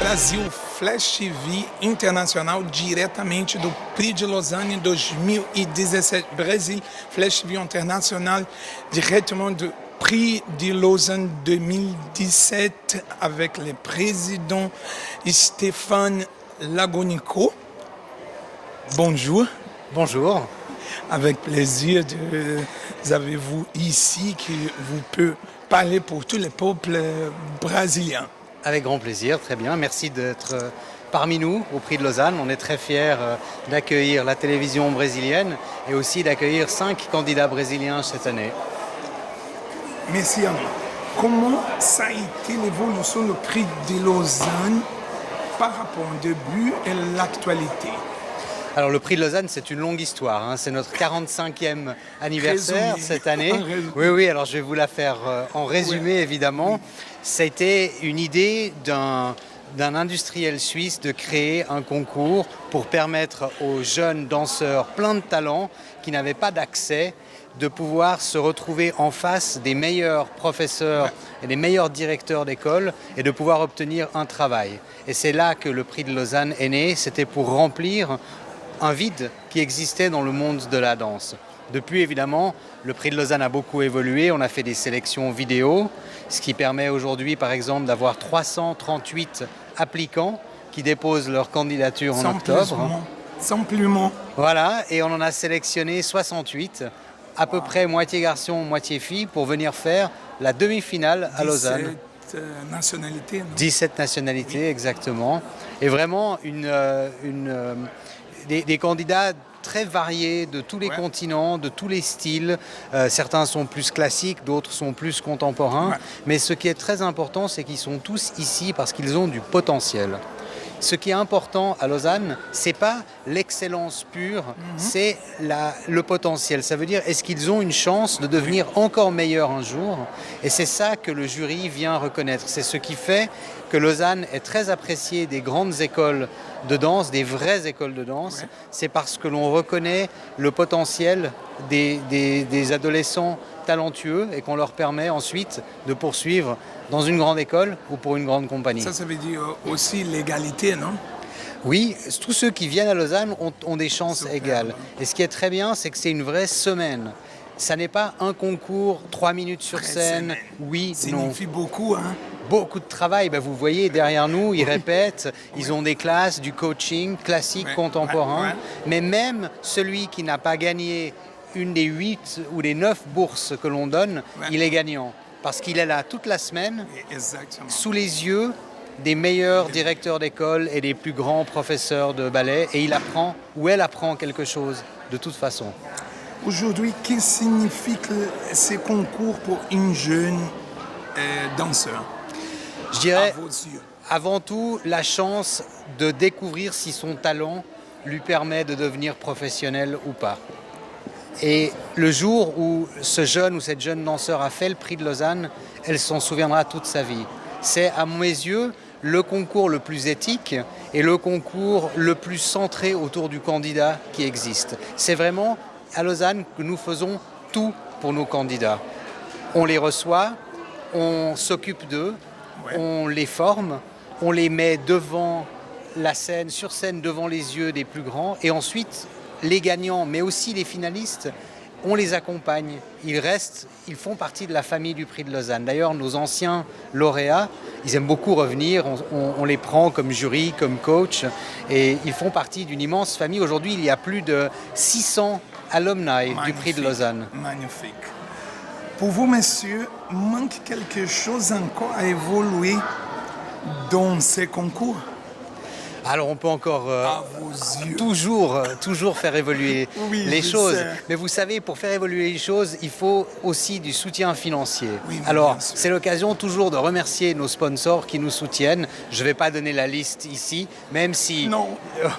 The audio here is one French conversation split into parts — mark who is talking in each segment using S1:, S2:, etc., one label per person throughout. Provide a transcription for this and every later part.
S1: Brasil Flash TV Internacional diretamente do Prix de Lausanne 2017. Brasil Flash TV International directement du Prix de Lausanne 2017 avec le président Stéphane Lagonico. Bonjour.
S2: Bonjour.
S1: Avec plaisir de vous avez vous ici que vous pouvez parler pour tous les peuples brésiliens.
S2: Avec grand plaisir, très bien. Merci d'être parmi nous au Prix de Lausanne. On est très fiers d'accueillir la télévision brésilienne et aussi d'accueillir 5 candidats brésiliens cette année.
S1: Merci à vous. Comment ça a été l'évolution du Prix de Lausanne par rapport au début et l'actualité?
S2: Alors le Prix de Lausanne, c'est une longue histoire. C'est notre 45e anniversaire cette année. Oui, alors je vais vous la faire en résumé évidemment. C'était une idée d'un industriel suisse de créer un concours pour permettre aux jeunes danseurs pleins de talent qui n'avaient pas d'accès de pouvoir se retrouver en face des meilleurs professeurs et des meilleurs directeurs d'école et de pouvoir obtenir un travail. Et c'est là que le Prix de Lausanne est né. C'était pour remplir un vide qui existait dans le monde de la danse. Depuis, évidemment, le Prix de Lausanne a beaucoup évolué. On a fait des sélections vidéo, ce qui permet aujourd'hui, par exemple, d'avoir 338 applicants qui déposent leur candidature en octobre.
S1: Simplement.
S2: Voilà, et on en a sélectionné 68, à peu près moitié garçon, moitié fille, pour venir faire la demi-finale à Lausanne.
S1: 17 nationalités, non?
S2: 17 nationalités, exactement. Et vraiment des candidats très variés de tous les continents, de tous les styles. Certains sont plus classiques, d'autres sont plus contemporains. Mais ce qui est très important, c'est qu'ils sont tous ici parce qu'ils ont du potentiel. Ce qui est important à Lausanne, c'est pas l'excellence pure, c'est le potentiel. Ça veut dire, est-ce qu'ils ont une chance de devenir encore meilleurs un jour? Et c'est ça que le jury vient reconnaître. C'est ce qui fait que Lausanne est très appréciée des grandes écoles de danse, des vraies écoles de danse. C'est parce que l'on reconnaît le potentiel des adolescents talentueux et qu'on leur permet ensuite de poursuivre dans une grande école ou pour une grande compagnie.
S1: Ça veut dire aussi l'égalité, non?
S2: Oui, tous ceux qui viennent à Lausanne ont des chances égales. Et ce qui est très bien, c'est que c'est une vraie semaine. Ça n'est pas un concours, 3 minutes sur scène, oui, non.
S1: Ça signifie beaucoup, hein?
S2: Beaucoup de travail. Vous voyez derrière nous, ils répètent, ils ont des classes, du coaching classique, contemporain. Mais même celui qui n'a pas gagné une des 8 ou des 9 bourses que l'on donne, il est gagnant. Parce qu'il est là toute la semaine, sous les yeux des meilleurs directeurs d'école et des plus grands professeurs de ballet, et il apprend, ou elle apprend quelque chose, de toute façon.
S1: Aujourd'hui, qu'est-ce que signifie ces concours pour une jeune danseur?
S2: Je dirais, avant tout, la chance de découvrir si son talent lui permet de devenir professionnel ou pas. Et le jour où ce jeune ou cette jeune danseur a fait le Prix de Lausanne, elle s'en souviendra toute sa vie. C'est, à mes yeux, le concours le plus éthique et le concours le plus centré autour du candidat qui existe. C'est vraiment à Lausanne que nous faisons tout pour nos candidats. On les reçoit, on s'occupe d'eux, on les forme, on les met devant la scène, sur scène, devant les yeux des plus grands, et ensuite les gagnants, mais aussi les finalistes, on les accompagne. Ils font partie de la famille du Prix de Lausanne. D'ailleurs, nos anciens lauréats, ils aiment beaucoup revenir. On les prend comme jury, comme coach, et ils font partie d'une immense famille. Aujourd'hui, il y a plus de 600 alumni du Prix de Lausanne.
S1: Magnifique. Pour vous, messieurs, manque quelque chose encore à évoluer dans ces concours?
S2: Alors on peut encore toujours faire évoluer les choses. Mais vous savez, pour faire évoluer les choses, il faut aussi du soutien financier. Alors c'est l'occasion toujours de remercier nos sponsors qui nous soutiennent. Je ne vais pas donner la liste ici, même si...
S1: Non.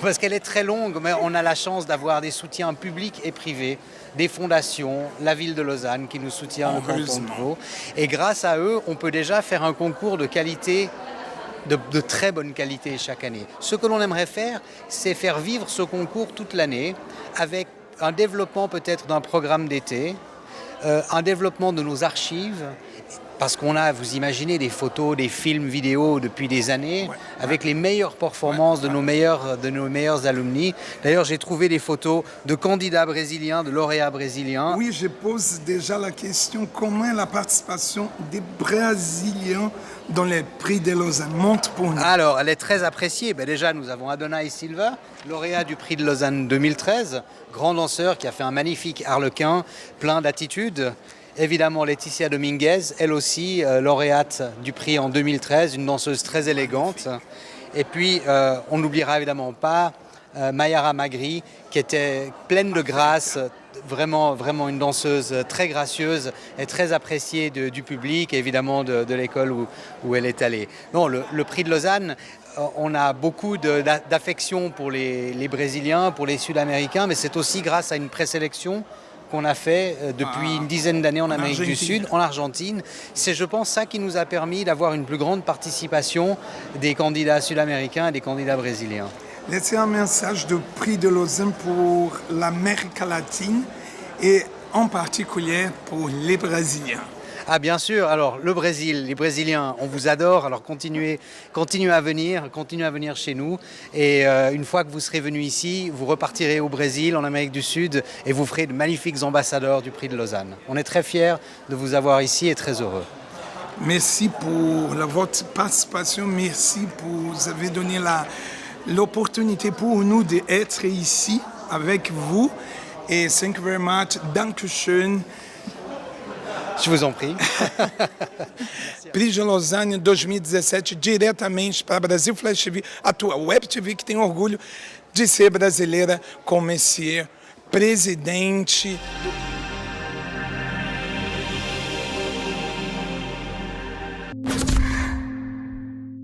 S2: Parce qu'elle est très longue, mais on a la chance d'avoir des soutiens publics et privés, des fondations, la ville de Lausanne qui nous soutient, le canton de Vaud. Et grâce à eux, on peut déjà faire un concours de qualité, de très bonne qualité chaque année. Ce que l'on aimerait faire, c'est faire vivre ce concours toute l'année avec un développement peut-être d'un programme d'été, un développement de nos archives parce qu'on a, vous imaginez, des photos, des films vidéo depuis des années, avec les meilleures performances de nos meilleurs alumni. D'ailleurs, j'ai trouvé des photos de candidats brésiliens, de lauréats brésiliens.
S1: Oui, je pose déjà la question, comment la participation des Brésiliens dans les prix de Lausanne monte pour nous?
S2: Alors, elle est très appréciée. Déjà, nous avons Adonai Silva, lauréat du prix de Lausanne 2013, grand danseur qui a fait un magnifique harlequin, plein d'attitude. Évidemment, Laetitia Dominguez, elle aussi, lauréate du prix en 2013, une danseuse très élégante. Et puis, on n'oubliera évidemment pas Mayara Magri, qui était pleine de grâce, vraiment une danseuse très gracieuse et très appréciée du public et évidemment de l'école où elle est allée. Non, le prix de Lausanne, on a beaucoup d'affection pour les Brésiliens, pour les Sud-Américains, mais c'est aussi grâce à une présélection qu'on a fait depuis une dizaine d'années en Amérique du Sud, en Argentine. C'est, je pense, ça qui nous a permis d'avoir une plus grande participation des candidats sud-américains et des candidats brésiliens.
S1: Laissez un message de prix de Lausanne pour l'Amérique latine et en particulier pour les Brésiliens.
S2: Ah bien sûr, alors le Brésil, les Brésiliens, on vous adore, alors continuez à venir chez nous et une fois que vous serez venus ici, vous repartirez au Brésil, en Amérique du Sud et vous ferez de magnifiques ambassadeurs du prix de Lausanne. On est très fiers de vous avoir ici et très heureux.
S1: Merci pour votre participation, merci pour vous avez donné l'opportunité pour nous d'être ici avec vous et thank you very much, Dankeschön.
S2: Je vous en prie.
S1: Prix de Lausanne 2017, diretamente para Brasil Flash TV, a tua Web TV que tem orgulho de ser brasileira como esse presidente.